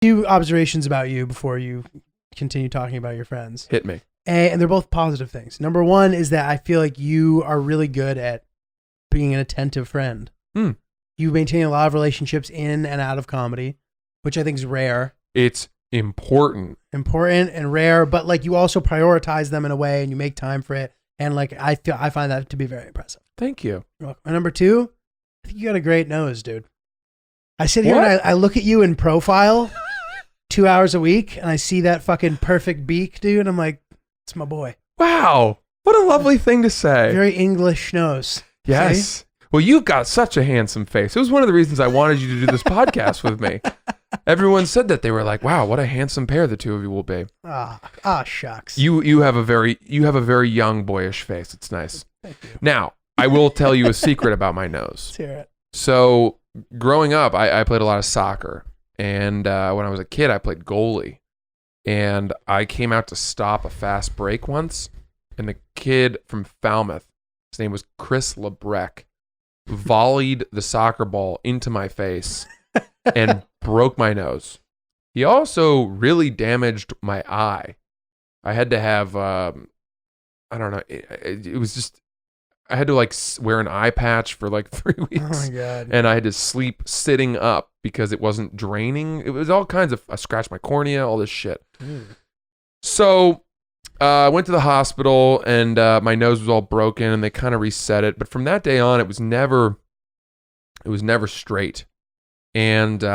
Two observations about you before you continue talking about your friends. Hit me. And they're both positive things. Number one is that I feel like you are really good at being an attentive friend. You maintain a lot of relationships in and out of comedy, which I think is rare. It's important And rare, but like you also prioritize them in a way and you make time for it. And like I find that to be very impressive. Thank you. You're welcome. And number two, I think you got a great nose, dude. I sit here and I look at you in profile 2 hours a week and I see that fucking perfect beak, dude. And I'm like, it's my boy. Wow. What a lovely thing to say. Very English nose. Yes. See? Well, you've got such a handsome face. It was one of the reasons I wanted you to do this podcast with me. Everyone said that. They were like, wow, what a handsome pair the two of you will be. Shucks. You have a very young, boyish face. It's nice. Thank you. Now, I will tell you a secret about my nose. Let's hear it. So growing up, I played a lot of soccer. And when I was a kid, I played goalie. And I came out to stop a fast break once. And the kid from Falmouth, his name was Chris Lebrecq, volleyed the soccer ball into my face and broke my nose. He also really damaged my eye. I had to have, I don't know, it was just, I had to like wear an eye patch for like 3 weeks. Oh my God. And I had to sleep sitting up because it wasn't draining. It was all kinds of, I scratched my cornea, all this shit. So I went to the hospital and my nose was all broken and they kind of reset it. But from that day on, it was never straight. And then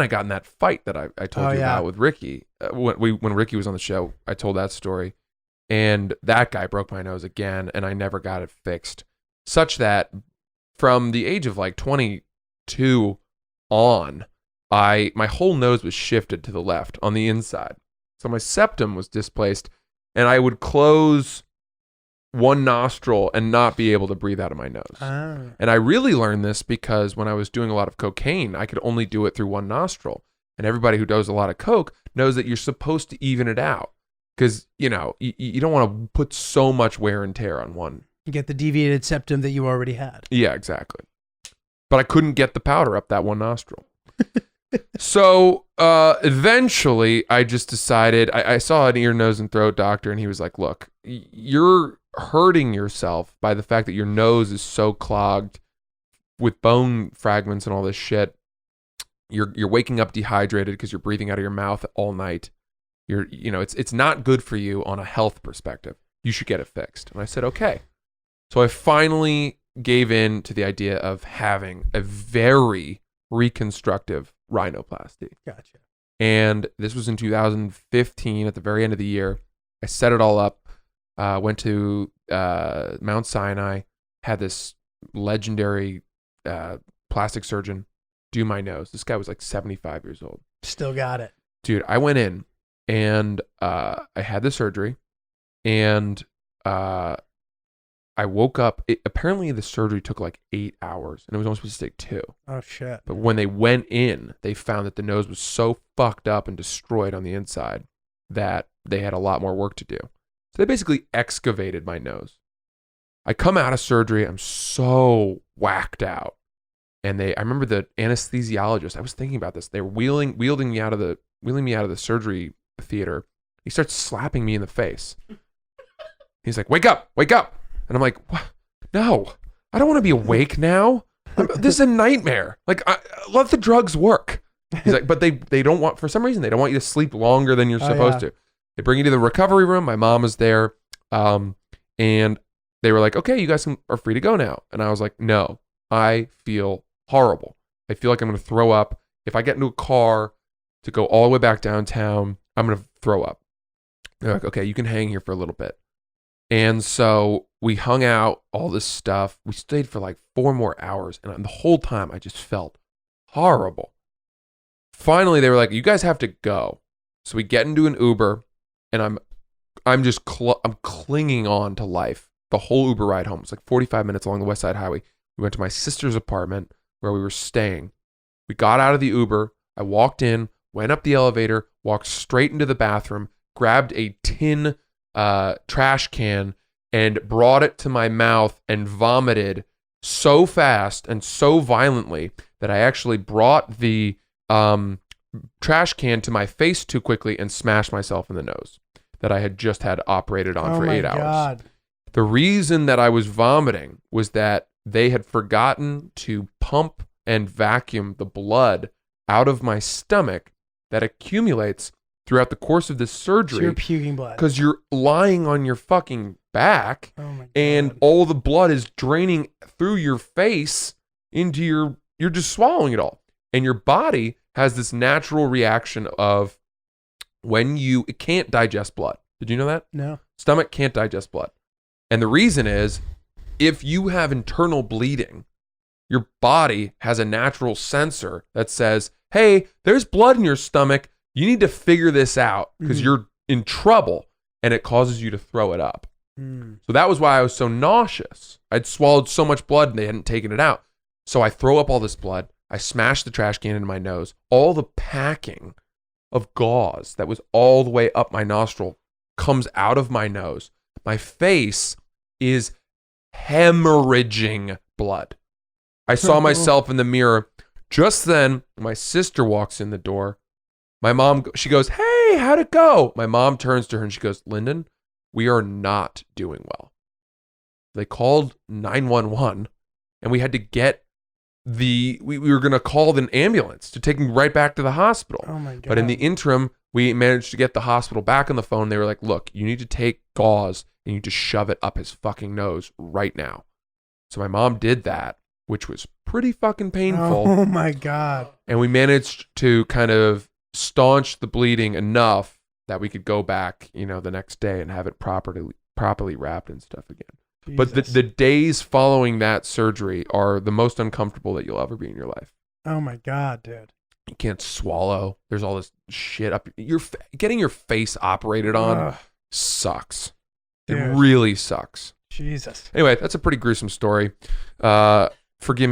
I got in that fight that I told you about with Ricky. When Ricky was on the show, I told that story. And that guy broke my nose again, and I never got it fixed. Such that from the age of like 22 on, my whole nose was shifted to the left on the inside. So my septum was displaced, and I would close one nostril and not be able to breathe out of my nose. And I really learned this because when I was doing a lot of cocaine, I could only do it through one nostril. And everybody who does a lot of coke knows that you're supposed to even it out. Because, you know, you don't want to put so much wear and tear on one. You get the deviated septum that you already had. Yeah, exactly. But I couldn't get the powder up that one nostril. So eventually I just decided, I saw an ear, nose, and throat doctor, and he was like, look, you're hurting yourself by the fact that your nose is so clogged with bone fragments and all this shit. You're waking up dehydrated because you're breathing out of your mouth all night. It's not good for you on a health perspective. You should get it fixed. And I said, okay. So I finally gave in to the idea of having a very reconstructive rhinoplasty. Gotcha. And this was in 2015 at the very end of the year. I set it all up, went to Mount Sinai, had this legendary plastic surgeon do my nose. This guy was like 75 years old. Still got it. Dude, I went in. And I had the surgery, and I woke up. Apparently, the surgery took like 8 hours, and it was only supposed to take 2. Oh, shit. But when they went in, they found that the nose was so fucked up and destroyed on the inside that they had a lot more work to do. So they basically excavated my nose. I come out of surgery, I'm so whacked out. And I remember the anesthesiologist, I was thinking about this. They were wheeling me out of the surgery theater. He starts slapping me in the face. He's like, wake up. And I'm like, what? No, I don't want to be awake now. This is a nightmare. Like, let the drugs work. He's like, but they don't want, for some reason, they don't want you to sleep longer than you're supposed to. They bring you to the recovery room. My mom was there. And they were like, okay, you guys are free to go now. And I was like, no, I feel horrible. I feel like I'm going to throw up. If I get into a car to go all the way back downtown, I'm going to throw up. They're like, okay, you can hang here for a little bit. And so we hung out, all this stuff. We stayed for like 4 more hours. And the whole time I just felt horrible. Finally, they were like, you guys have to go. So we get into an Uber and I'm just I'm clinging on to life. The whole Uber ride home. It's like 45 minutes along the West Side Highway. We went to my sister's apartment where we were staying. We got out of the Uber. I walked in, went up the elevator, walked straight into the bathroom, grabbed a tin trash can and brought it to my mouth and vomited so fast and so violently that I actually brought the trash can to my face too quickly and smashed myself in the nose that I had just had operated on for 8 hours. God. The reason that I was vomiting was that they had forgotten to pump and vacuum the blood out of my stomach that accumulates throughout the course of this surgery. So you're puking blood. Because you're lying on your fucking back and all the blood is draining through your face into you're just swallowing it all. And your body has this natural reaction of it can't digest blood. Did you know that? No. Stomach can't digest blood. And the reason is, if you have internal bleeding, your body has a natural sensor that says, hey, there's blood in your stomach. You need to figure this out because you're in trouble, and it causes you to throw it up. So that was why I was so nauseous. I'd swallowed so much blood and they hadn't taken it out. So I throw up all this blood. I smash the trash can into my nose. All the packing of gauze that was all the way up my nostril comes out of my nose. My face is hemorrhaging blood. I saw myself in the mirror. Just then, my sister walks in the door. My mom, she goes, hey, how'd it go? My mom turns to her and she goes, Lyndon, we are not doing well. They called 911 and we had to get we were going to call an ambulance to take me right back to the hospital. Oh my God. But in the interim, we managed to get the hospital back on the phone. They were like, look, you need to take gauze and you just shove it up his fucking nose right now. So my mom did that, which was pretty fucking painful. Oh my God. And we managed to kind of staunch the bleeding enough that we could go back, the next day and have it properly wrapped and stuff again. Jesus. But the days following that surgery are the most uncomfortable that you'll ever be in your life. Oh my God, dude. You can't swallow. There's all this shit up. Getting your face operated on sucks. Dude. It really sucks. Jesus. Anyway, that's a pretty gruesome story. Forgive me